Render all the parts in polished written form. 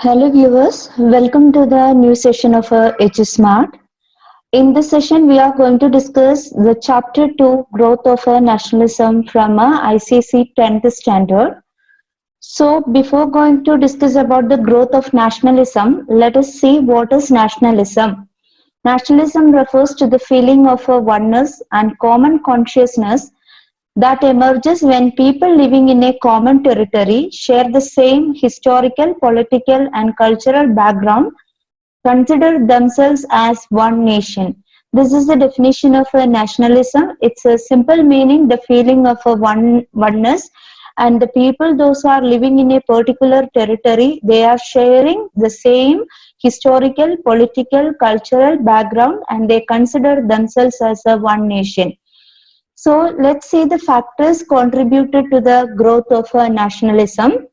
Hello viewers, welcome to the new session of HS Smart. In this session, we are going to discuss the chapter 2 growth of nationalism from ICC 10th standard. So before going to discuss about the growth of nationalism, let us see what is nationalism. Nationalism refers to the feeling of oneness and common consciousness that emerges when people living in a common territory share the same historical, political, and cultural background, consider themselves as one nation. This is the definition of a nationalism. It's a simple meaning, the feeling of a oneness, and the people, those who are living in a particular territory, they are sharing the same historical, political, cultural background, and they consider themselves as a one nation. So let's see the factors contributed to the growth of nationalism.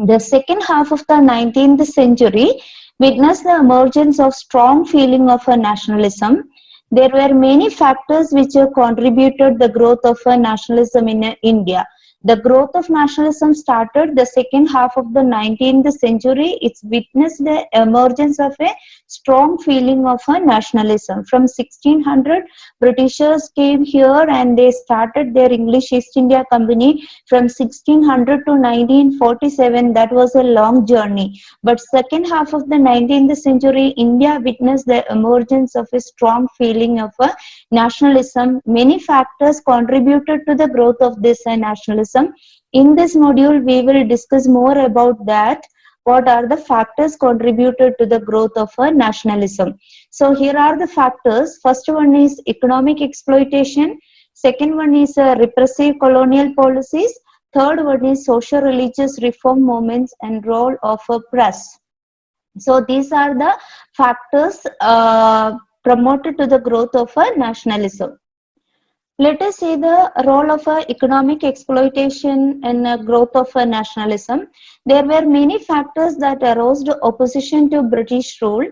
The second half of the 19th century witnessed the emergence of strong feeling of nationalism. There were many factors which contributed the growth of nationalism in India. The growth of nationalism started the second half of the 19th century. It's witnessed the emergence of a strong feeling of nationalism. From 1600, Britishers came here and they started their English East India Company. From 1600 to 1947, that was a long journey. But second half of the 19th century, India witnessed the emergence of a strong feeling of nationalism. Many factors contributed to the growth of this nationalism. In this module, we will discuss more about that. What are the factors contributed to the growth of nationalism? So here are the factors. First one is economic exploitation. Second one is repressive colonial policies. Third one is social religious reform movements and role of a press. So these are the factors promoted to the growth of nationalism. Let us see the role of economic exploitation in growth of nationalism. There were many factors that aroused opposition to British rule.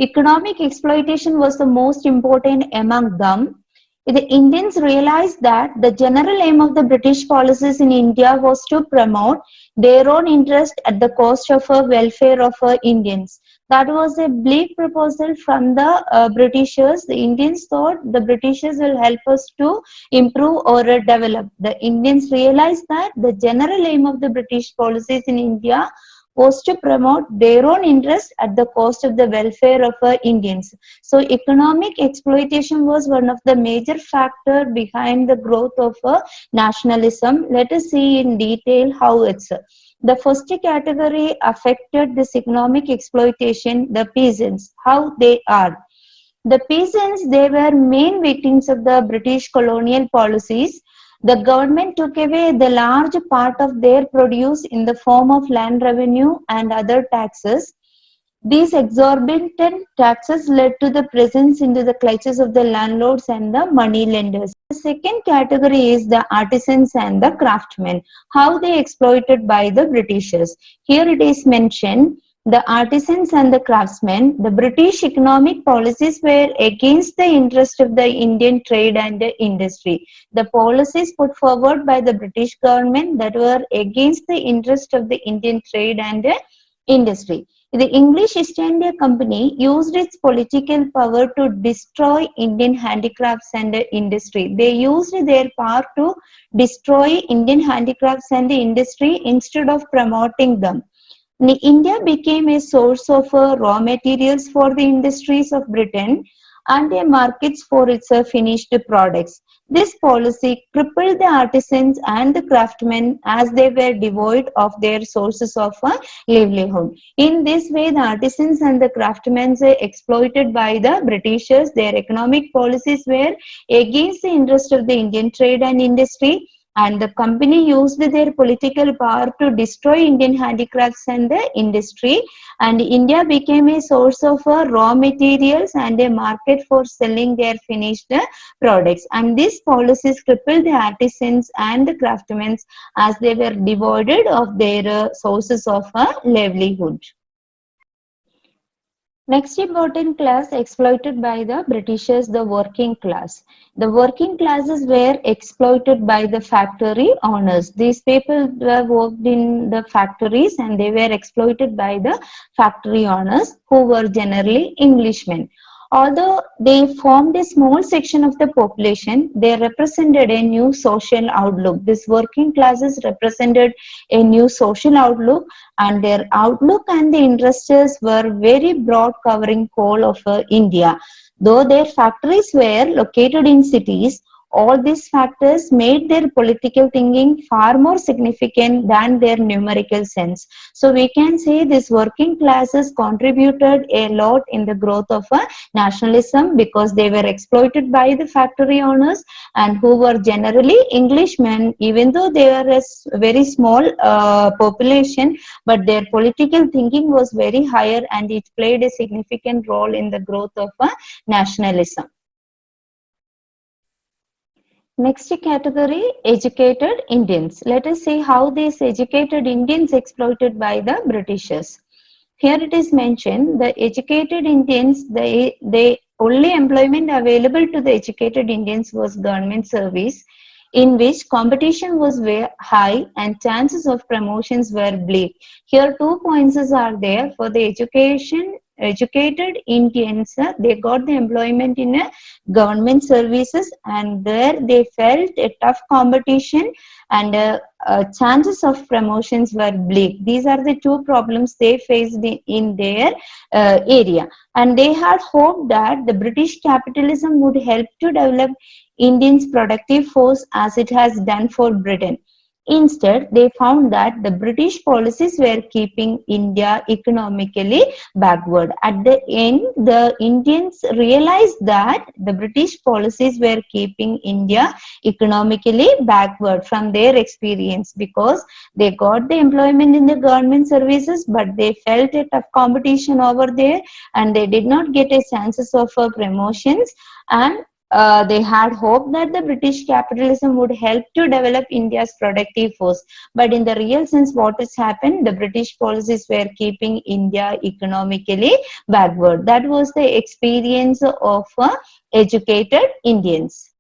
Economic exploitation was the most important among them. The Indians realized that the general aim of the British policies in India was to promote their own interest at the cost of welfare of Indians. That was a bleak proposal from the Britishers. The Indians thought the Britishers will help us to improve or develop. The Indians realized that the general aim of the British policies in India was to promote their own interest at the cost of the welfare of Indians. So economic exploitation was one of the major factors behind the growth of nationalism. Let us see in detail how it's. The first category affected this economic exploitation, the peasants, how they are. The peasants, they were main victims of the British colonial policies. The government took away the large part of their produce in the form of land revenue and other taxes. These exorbitant taxes led to the presence into the clutches of the landlords and the money lenders. The second category is the artisans and the craftsmen, how they exploited by the Britishers. Here it is mentioned, the artisans and the craftsmen, the British economic policies were against the interest of the Indian trade and the industry. The policies put forward by the British government that were against the interest of the Indian trade and the industry. The English East India Company used its political power to destroy Indian handicrafts and the industry. They used their power to destroy Indian handicrafts and the industry instead of promoting them. India became a source of raw materials for the industries of Britain and a markets for its finished products. This policy crippled the artisans and the craftsmen as they were devoid of their sources of livelihood. In this way, the artisans and the craftsmen were exploited by the Britishers. Their economic policies were against the interest of the Indian trade and industry, and the company used their political power to destroy Indian handicrafts and the industry, and India became a source of raw materials and a market for selling their finished products. And these policies crippled the artisans and the craftsmen as they were devoid of their sources of livelihood. Next important class exploited by the Britishers, the working class. The working classes were exploited by the factory owners. These people were worked in the factories and they were exploited by the factory owners who were generally Englishmen. Although they formed a small section of the population, they represented a new social outlook. These working classes represented a new social outlook, and their outlook and the interests were very broad, covering whole of India. Though their factories were located in cities, all these factors made their political thinking far more significant than their numerical sense. So we can say these working classes contributed a lot in the growth of nationalism, because they were exploited by the factory owners and who were generally Englishmen, even though they were a very small population, but their political thinking was very higher and it played a significant role in the growth of nationalism. Next category, educated Indians. Let us see how these educated Indians exploited by the Britishers. Here it is mentioned the educated Indians, they only employment available to the educated Indians was government service, in which competition was very high and chances of promotions were bleak. Here 2 points are there for the educated Indians. They got the employment in a government services, and there they felt a tough competition, and chances of promotions were bleak. These are the two problems they faced in their area, and they had hoped that the British capitalism would help to develop Indians' productive force as it has done for Britain. Instead, they found that the British policies were keeping India economically backward. At the end, the Indians realized that the British policies were keeping India economically backward from their experience, because they got the employment in the government services, but they felt a tough competition over there and they did not get a chances of promotions, and they had hoped that the British capitalism would help to develop India's productive force. But in the real sense, what has happened? The British policies were keeping India economically backward. That was the experience of educated Indians.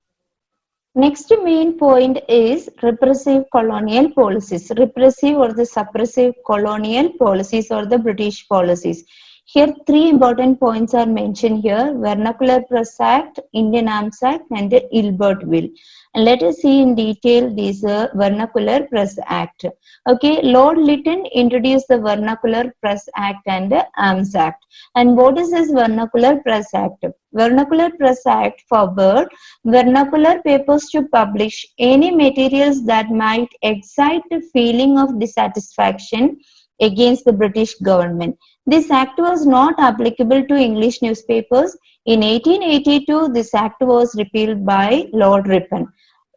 Next main point is repressive colonial policies. Repressive or the suppressive colonial policies or the British policies. Here three important points are mentioned here: Vernacular Press Act, Indian Arms Act, and the Ilbert Bill. And let us see in detail this Vernacular Press Act. Okay, Lord Lytton introduced the Vernacular Press Act and the Arms Act. And what is this Vernacular Press Act? Vernacular Press Act forbade vernacular papers to publish any materials that might excite a feeling of dissatisfaction against the British government. This act was not applicable to English newspapers. In 1882, this act was repealed by Lord Ripon.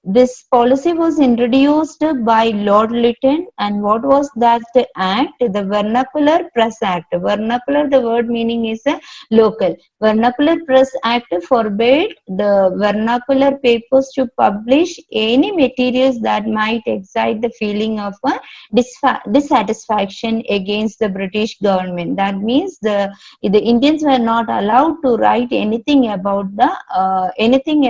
This policy was introduced by Lord Lytton, and what was that act? The Vernacular Press Act. Vernacular, the word meaning is local. Vernacular Press Act forbade the vernacular papers to publish any materials that might excite the feeling of dissatisfaction against the British government. That means the Indians were not allowed to write anything about the anything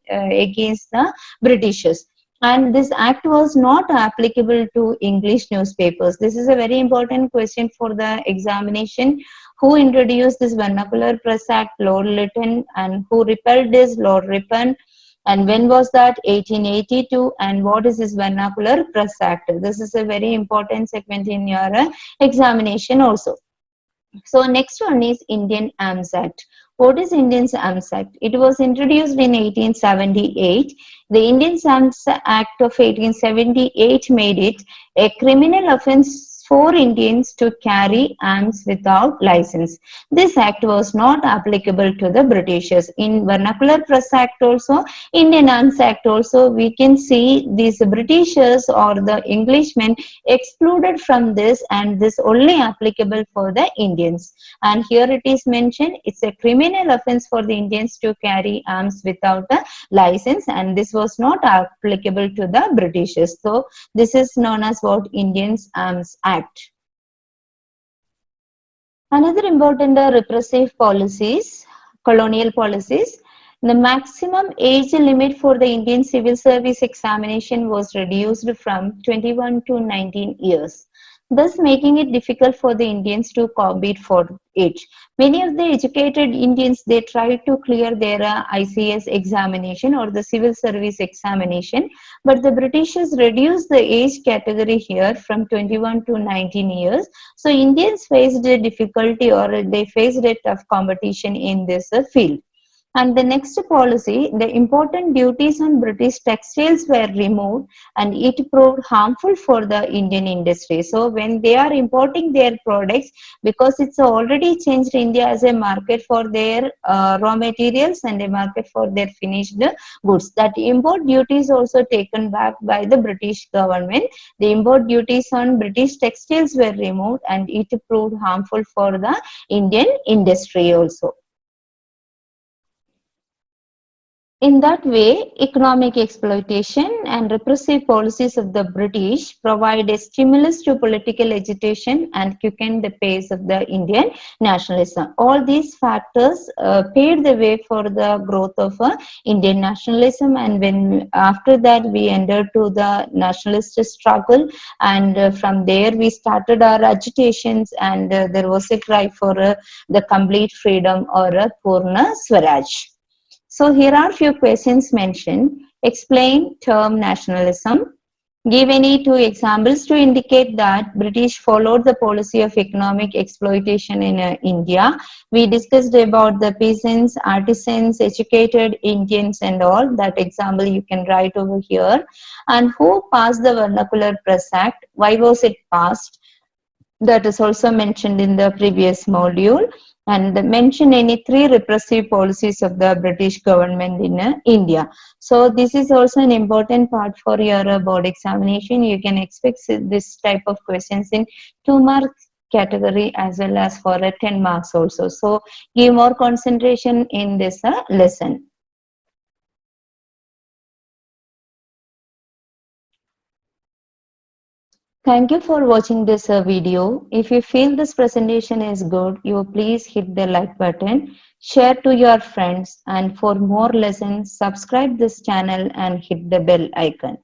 against the Britishers. And this act was not applicable to English newspapers. This is a very important question for the examination. Who introduced this Vernacular Press Act? Lord Lytton. And who repelled this? Lord Ripon. And when was that? 1882. And what is this Vernacular Press Act? This is a very important segment in your examination also. So next one is Indian Arms Act. What is Indian Arms Act? It was introduced in 1878. The Indian Arms Act of 1878 made it a criminal offense for Indians to carry arms without license. This act was not applicable to the Britishers. In Vernacular Press Act also, Indian Arms Act also, we can see these Britishers or the Englishmen excluded from this, and this only applicable for the Indians. And here it is mentioned, it's a criminal offense for the Indians to carry arms without a license, and this was not applicable to the Britishers. So this is known as what? Indian Arms Act. Another important repressive policies, colonial policies, the maximum age limit for the Indian civil service examination was reduced from 21 to 19 years, thus making it difficult for the Indians to compete for it. Many of the educated Indians, they try to clear their ICS examination or the civil service examination, but the Britishers reduced the age category here from 21 to 19 years. So Indians faced a difficulty or they faced a tough competition in this field. And the next policy, the important duties on British textiles were removed and it proved harmful for the Indian industry. So when they are importing their products, because it's already changed India as a market for their raw materials and a market for their finished goods, that import duties also taken back by the British government. The import duties on British textiles were removed and it proved harmful for the Indian industry also. In that way, economic exploitation and repressive policies of the British provide a stimulus to political agitation and quicken the pace of the Indian nationalism. All these factors paved the way for the growth of Indian nationalism, and when after that we entered to the nationalist struggle, and from there we started our agitations, and there was a cry for the complete freedom or Purna Swaraj. So here are few questions mentioned. Explain term nationalism. Give any two examples to indicate that British followed the policy of economic exploitation in India. We discussed about the peasants, artisans, educated Indians and all. That example you can write over here. And who passed the Vernacular Press Act? Why was it passed? That is also mentioned in the previous module, and mention any three repressive policies of the British government in India. So this is also an important part for your board examination. You can expect this type of questions in 2 mark category as well as for 10 marks also. So give more concentration in this lesson. Thank you for watching this video. If you feel this presentation is good, you please hit the like button, share to your friends, and for more lessons, subscribe this channel and hit the bell icon.